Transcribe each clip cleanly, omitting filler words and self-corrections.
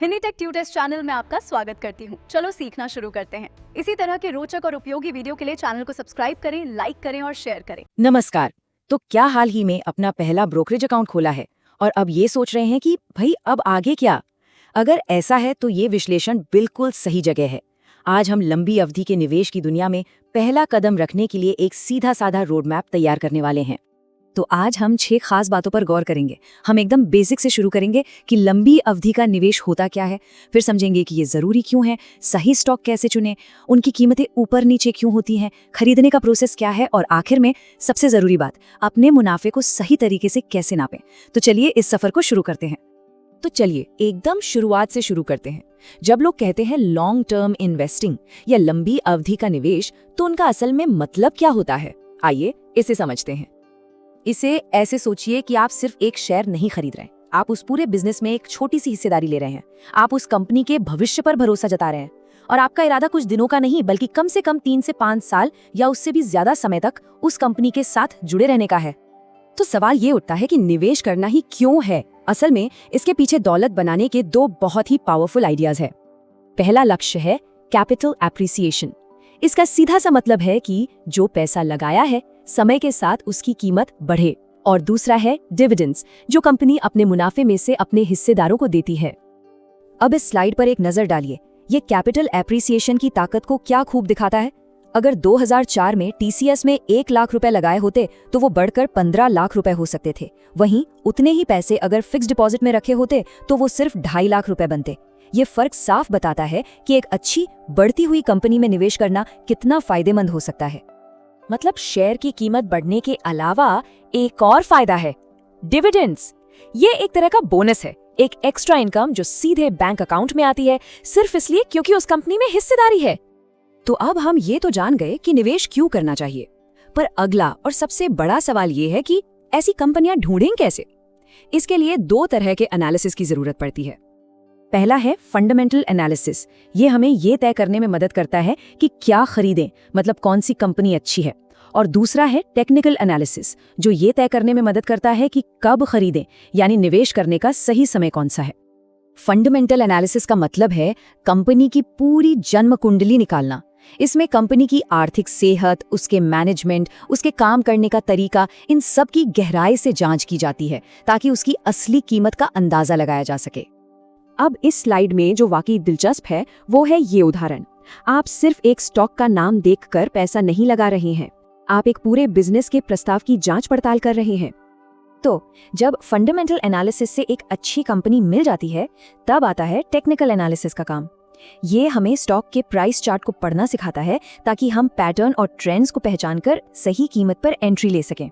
Hindi take tutors channel में आपका स्वागत करती हूँ। चलो सीखना शुरू करते हैं। इसी तरह के रोचक और उपयोगी वीडियो के लिए चैनल को सब्सक्राइब करें, लाइक करें और शेयर करें। नमस्कार। तो क्या हाल ही में अपना पहला ब्रोकरेज अकाउंट खोला है और अब ये सोच रहे हैं कि भाई अब आगे क्या? अगर ऐसा है तो ये विश्लेषण बिल्कुल सही जगह है। आज हम लंबी अवधि के निवेश की दुनिया में पहला कदम रखने के लिए एक सीधा साधा रोड मैप तैयार करने वाले हैं। तो आज हम 6 खास बातों पर गौर करेंगे। हम एकदम बेसिक से शुरू करेंगे कि लंबी अवधि का निवेश होता क्या है, फिर समझेंगे कि ये जरूरी क्यों है, सही स्टॉक कैसे चुनें, उनकी कीमतें ऊपर नीचे क्यों होती हैं, खरीदने का प्रोसेस क्या है और आखिर में सबसे जरूरी बात, अपने मुनाफे को सही तरीके से कैसे नापें। तो चलिए इस सफर को शुरू करते हैं। तो चलिए एकदम शुरुआत से शुरू करते हैं। जब लोग कहते हैं लॉन्ग टर्म इन्वेस्टिंग या लंबी अवधि का निवेश, तो उनका असल में मतलब क्या होता है? आइए इसे समझते हैं। इसे ऐसे सोचिए कि आप सिर्फ एक शेयर नहीं खरीद रहे हैं, आप उस पूरे बिजनेस में एक छोटी सी हिस्सेदारी ले रहे हैं। आप उस कंपनी के भविष्य पर भरोसा जता रहे हैं और आपका इरादा कुछ दिनों का नहीं बल्कि कम से कम 3 से 5 साल या उससे भी ज्यादा समय तक उस कंपनी के साथ जुड़े रहने का है। तो सवाल ये उठता है कि निवेश करना ही क्यों है? असल में इसके पीछे दौलत बनाने के 2 बहुत ही पावरफुल आइडियाज है। पहला लक्ष्य है कैपिटल एप्रिसिएशन। इसका सीधा सा मतलब है कि जो पैसा लगाया है समय के साथ उसकी कीमत बढ़े। और दूसरा है डिविडेंड्स, जो कंपनी अपने मुनाफे में से अपने हिस्सेदारों को देती है। अब इस स्लाइड पर एक नजर डालिए। ये कैपिटल एप्रिसिएशन की ताकत को क्या खूब दिखाता है। अगर 2004 में टीसीएस में 1 लाख रुपए लगाए होते तो वो बढ़कर 15 लाख रुपए हो सकते थे। वहीं उतने ही पैसे अगर फिक्स डिपॉजिट में रखे होते तो वो सिर्फ 2.5 लाख रुपए बनते। ये फर्क साफ बताता है कि एक अच्छी बढ़ती हुई कंपनी में निवेश करना कितना फायदेमंद हो सकता है। मतलब शेयर की कीमत बढ़ने के अलावा एक और फायदा है, डिविडेंड्स। ये एक तरह का बोनस है, एक एक्स्ट्रा इनकम जो सीधे बैंक अकाउंट में आती है, सिर्फ इसलिए क्योंकि उस कंपनी में हिस्सेदारी है। तो अब हम ये तो जान गए कि निवेश क्यों करना चाहिए, पर अगला और सबसे बड़ा सवाल ये है कि ऐसी कंपनियां ढूंढें कैसे। इसके लिए 2 तरह के एनालिसिस की जरूरत पड़ती है। पहला है फंडामेंटल एनालिसिस। ये हमें ये तय करने में मदद करता है कि क्या खरीदें, मतलब कौन सी कंपनी अच्छी है। और दूसरा है टेक्निकल एनालिसिस, जो ये तय करने में मदद करता है कि कब खरीदें, यानी निवेश करने का सही समय कौन सा है। फंडामेंटल एनालिसिस का मतलब है कंपनी की पूरी जन्म कुंडली निकालना। इसमें कंपनी की आर्थिक सेहत, उसके मैनेजमेंट, उसके काम करने का तरीका, इन सब की गहराई से जांच की जाती है ताकि उसकी असली कीमत का अंदाजा लगाया जा सके। अब इस स्लाइड में जो वाकई दिलचस्प है वो है ये उदाहरण। आप सिर्फ एक स्टॉक का नाम देखकर पैसा नहीं लगा रहे हैं, आप एक पूरे बिजनेस के प्रस्ताव की जांच पड़ताल कर रहे हैं। तो जब फंडामेंटल एनालिसिस से एक अच्छी कंपनी मिल जाती है, तब आता है टेक्निकल एनालिसिस का काम। ये हमें स्टॉक के प्राइस चार्ट को पढ़ना सिखाता है ताकि हम पैटर्न और ट्रेंड्स को पहचानकर सही कीमत पर एंट्री ले सकें।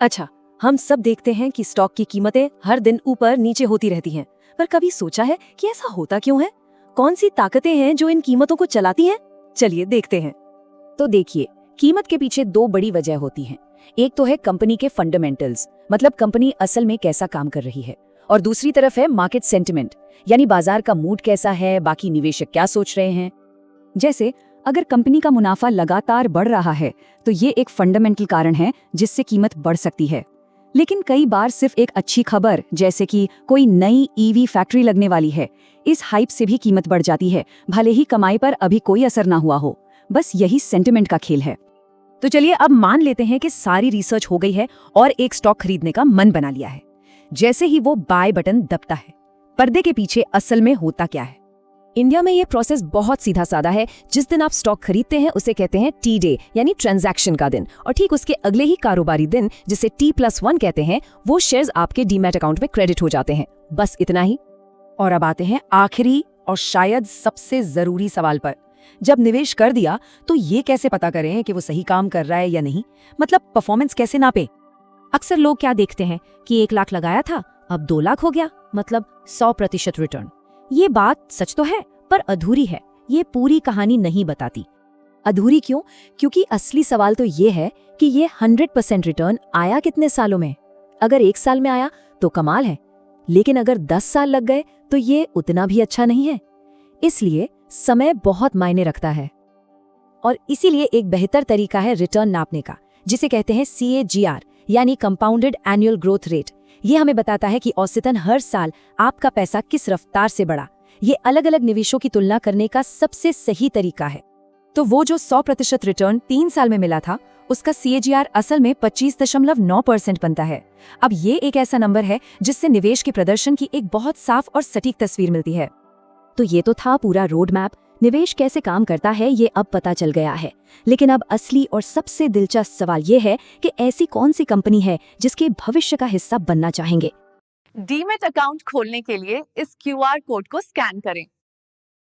अच्छा, हम सब देखते हैं कि स्टॉक की कीमतें हर दिन ऊपर नीचे होती रहती हैं, पर कभी सोचा है कि ऐसा होता क्यों है? कौन सी ताकतें हैं जो इन कीमतों को चलाती हैं? चलिए देखते हैं। तो देखिए, कीमत के पीछे 2 बड़ी वजह होती हैं। एक तो है कंपनी के फंडामेंटल्स, मतलब कंपनी असल में कैसा काम कर रही है, और दूसरी तरफ है मार्केट सेंटिमेंट, यानी बाजार का मूड कैसा है, बाकी निवेशक क्या सोच रहे हैं। जैसे अगर कंपनी का मुनाफा लगातार बढ़ रहा है तो ये एक फंडामेंटल कारण है जिससे कीमत बढ़ सकती है। लेकिन कई बार सिर्फ एक अच्छी खबर, जैसे कि कोई नई ईवी फैक्ट्री लगने वाली है, इस हाइप से भी कीमत बढ़ जाती है, भले ही कमाई पर अभी कोई असर ना हुआ हो। बस यही सेंटिमेंट का खेल है। तो चलिए अब मान लेते हैं कि सारी रिसर्च हो गई है और एक स्टॉक खरीदने का मन बना लिया है। जैसे ही वो बाय बटन दबता है, पर्दे के पीछे असल में होता क्या है? इंडिया में ये प्रोसेस बहुत सीधा साधा है। जिस दिन आप स्टॉक खरीदते हैं उसे कहते हैं टी डे, यानी ट्रांजैक्शन का दिन, और ठीक उसके अगले ही कारोबारी दिन, जिसे T+1 कहते हैं, वो शेयर्स आपके डीमैट अकाउंट में क्रेडिट हो जाते हैं। बस इतना ही। और अब आते हैं आखिरी और शायद सबसे जरूरी सवाल पर। जब निवेश कर दिया तो ये कैसे पता करें कि वो सही काम कर रहा है या नहीं, मतलब परफॉर्मेंस कैसे नापे? अक्सर लोग क्या देखते हैं कि 1 लाख लगाया था, अब 2 लाख हो गया, मतलब 100% रिटर्न। ये बात सच तो है, पर अधूरी है। ये पूरी कहानी नहीं बताती। अधूरी क्यों? क्योंकि असली सवाल तो ये है कि ये 100% रिटर्न आया कितने सालों में। अगर 1 साल में आया तो कमाल है, लेकिन अगर 10 साल लग गए तो ये उतना भी अच्छा नहीं है। इसलिए समय बहुत मायने रखता है, और इसीलिए एक बेहतर तरीका है रिटर्न नापने का, जिसे कहते हैं CAGR, यानी कंपाउंडेड एनुअल ग्रोथ रेट। ये हमें बताता है कि औसतन हर साल आपका पैसा किस रफ्तार से बढ़ा, ये अलग अलग निवेशों की तुलना करने का सबसे सही तरीका है। तो वो जो 100% रिटर्न 3 साल में मिला था, उसका CAGR असल में 25.9% बनता है। अब ये एक ऐसा नंबर है जिससे निवेश के प्रदर्शन की एक बहुत साफ और सटीक तस्वीर मिलती है। तो ये तो था पूरा रोड मैप। निवेश कैसे काम करता है ये अब पता चल गया है, लेकिन अब असली और सबसे दिलचस्प सवाल ये है कि ऐसी कौन सी कंपनी है जिसके भविष्य का हिस्सा बनना चाहेंगे। डीमैट अकाउंट खोलने के लिए इस QR कोड को स्कैन करें।